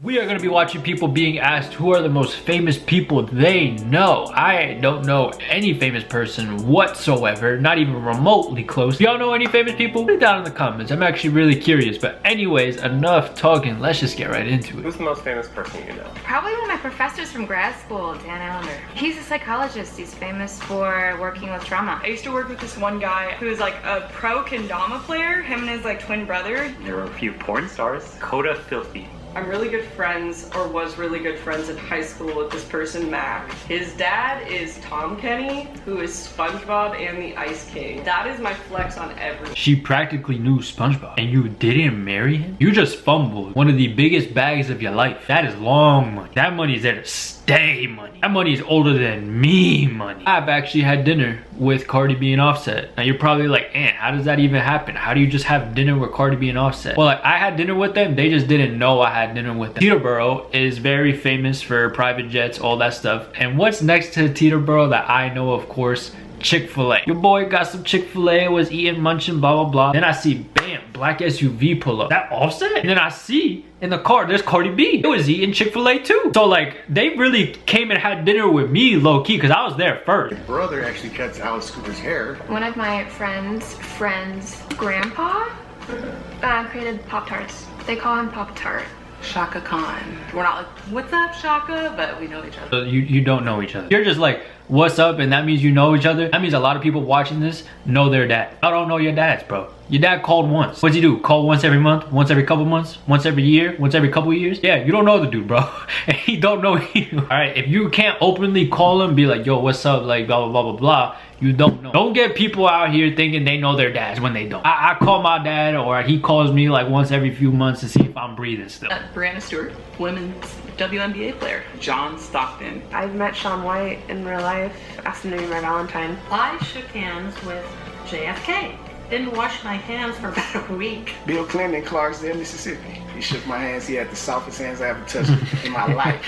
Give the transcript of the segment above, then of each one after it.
We are going to be watching people being asked who are the most famous people they know. I don't know any famous person whatsoever, not even remotely close. If y'all know any famous people? Put it down in the comments. I'm actually really curious. But anyways, enough talking. Let's just get right into it. Who's the most famous person you know? Probably one of my professors from grad school, Dan Allender. He's a psychologist. He's famous for working with trauma. I used to work with this one guy who was like a pro kendama player, him and his like twin brother. There were a few porn stars. Coda Filthy. I'm really good friends, or was really good friends in high school with this person, Mac. His dad is Tom Kenny, who is SpongeBob and the Ice King. That is my flex on everything. She practically knew SpongeBob and you didn't marry him? You just fumbled one of the biggest bags of your life. That is long money. That money is there to stay money. That money is older than me money. I've actually had dinner with Cardi B and Offset. Now you're probably like, how does that even happen? How do you just have dinner with Cardi B and Offset? Well, like, I had dinner with them. They just didn't know I had dinner with them. Teterboro is very famous for private jets, all that stuff. And what's next to Teterboro that I know, of course? Chick-fil-A. Your boy got some Chick-fil-A, was eating, munching, blah, blah, blah. Then I see, bam, black SUV pull up. That Offset? And then I see in the car, there's Cardi B. It was eating Chick-fil-A too. So like, they really came and had dinner with me low-key because I was there first. Your brother actually cuts Alice Cooper's hair. One of my friend's grandpa created Pop-Tarts. They call him Pop-Tart. Shaka Khan. We're not like, what's up, Shaka? But we know each other. So you don't know each other. You're just like, what's up? And that means you know each other. That means a lot of people watching this know their dad. I don't know your dads, bro. Your dad called once. What's he do? Call once every month? Once every couple months? Once every year? Once every couple years? Yeah, you don't know the dude, bro. And he don't know you. All right, if you can't openly call him, be like, yo, what's up? Like, blah, blah, blah, blah, blah. You don't know. Don't get people out here thinking they know their dads when they don't. I call my dad, or he calls me like once every few months to see if I'm breathing still. Brianna Stewart, women's WNBA player. John Stockton. I've met Shaun White in real life. Asked him to be my Valentine. I shook hands with JFK. Didn't wash my hands for about a week. Bill Clinton in Clarksdale, Mississippi. He shook my hands. He had the softest hands I ever touched in my life.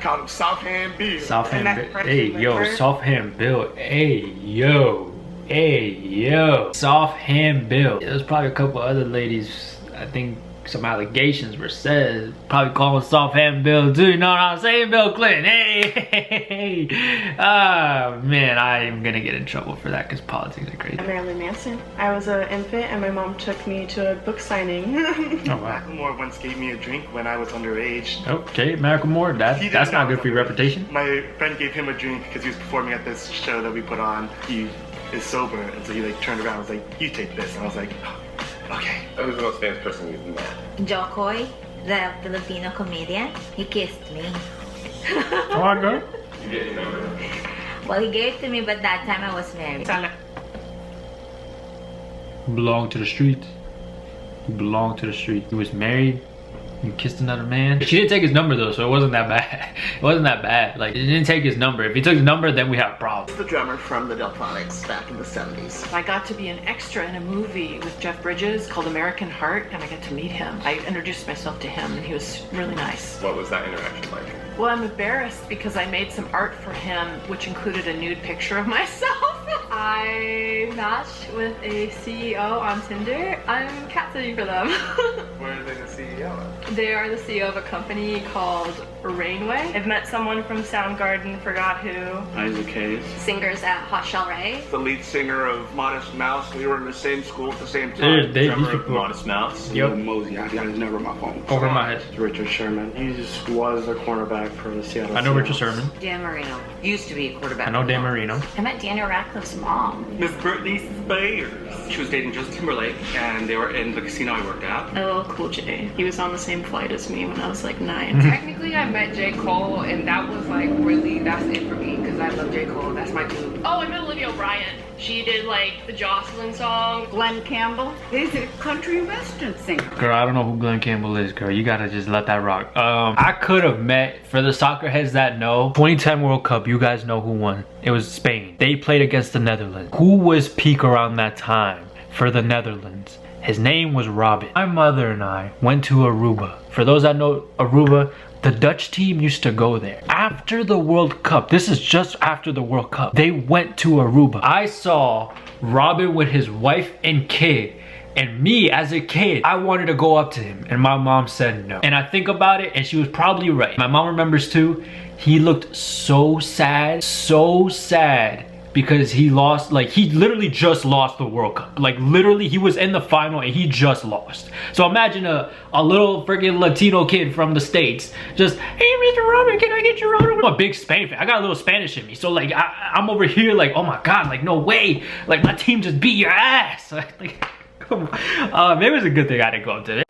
Called him Soft Hand Bill. Soft Hand Bill. Hey, yo, Soft Hand Bill. Hey, yo. Hey, yo. Soft Hand Bill. There's probably a couple other ladies, I think some allegations were said, probably calling Soft Hand Bill too, you know what I'm saying? Bill Clinton, hey. Ah, man, I am gonna get in trouble for that because politics are crazy. Marilyn Manson. I was an infant and my mom took me to a book signing. Oh, wow. Macklemore once gave me a drink when I was underage. Okay, Macklemore, that's not good for your reputation. My friend gave him a drink because he was performing at this show that we put on. He is sober, and so he like turned around and was like, you take this. And I was like, okay. Who's the most famous person you've met? Joe Coy, the Filipino comedian, he kissed me. Oh, I go. You get your number? Well, he gave it to me, but that time I was married. He belonged to the streets. He belonged to the streets. He was married. He kissed another man. She didn't take his number though, so it wasn't that bad. It wasn't that bad. Like, he didn't take his number. If he took his number, then we have problems. The drummer from the Delphonics back in the 70s. I got to be an extra in a movie with Jeff Bridges called American Heart, and I got to meet him. I introduced myself to him, and he was really nice. What was that interaction like? Well, I'm embarrassed because I made some art for him, which included a nude picture of myself. I matched with a CEO on Tinder. I'm cat sitting for them. Where are they the CEO of? They are the CEO of a company called Rainway. I've met someone from Soundgarden, forgot who. Isaac Hayes. Singers at Hot Shell Ray. The lead singer of Modest Mouse. We were in the same school at the same Dude, time. these people. Modest Mouse. Yep. Mosey, I got his number on my phone. Over my head. Richard Sherman. He just was a cornerback for the Seattle I know Richard Seahawks. Sherman. Dan Marino. Used to be a quarterback. I know Dan Marino. I met Daniel Radcliffe's mom. Miss Britney Spears. She was dating Justin Timberlake, and they were in the casino I worked at. LL Cool J. He was on the same flight as me when I was like 9. Technically, I met J. Cole, and that was like really, that's it for me, because I love J. Cole. That's my dude. Oh, I met Olivia O'Brien. She did like the Jocelyn song. Glenn Campbell. He's a country western singer. Girl, I don't know who Glenn Campbell is, girl. You gotta just let that rock. I could have met, for the soccer heads that know, 2010 World Cup, you guys know who won. It was Spain. They played against the Netherlands. Who was peak around that time for the Netherlands? His name was Robin. My mother and I went to Aruba. For those that know Aruba, the Dutch team used to go there. After the World Cup, this is just after the World Cup, they went to Aruba. I saw Robin with his wife and kid And me as a kid, I wanted to go up to him and my mom said no. And I think about it and she was probably right. My mom remembers too, he looked so sad because he lost, like he literally just lost the World Cup. Like literally he was in the final and he just lost. So imagine a little freaking Latino kid from the States just, hey Mr. Robert, can I get your autograph? I'm a big Spain fan. I got a little Spanish in me. So like I'm over here like, oh my God, like no way. Like my team just beat your ass. Like, come on. Maybe it's a good thing I didn't go up to it.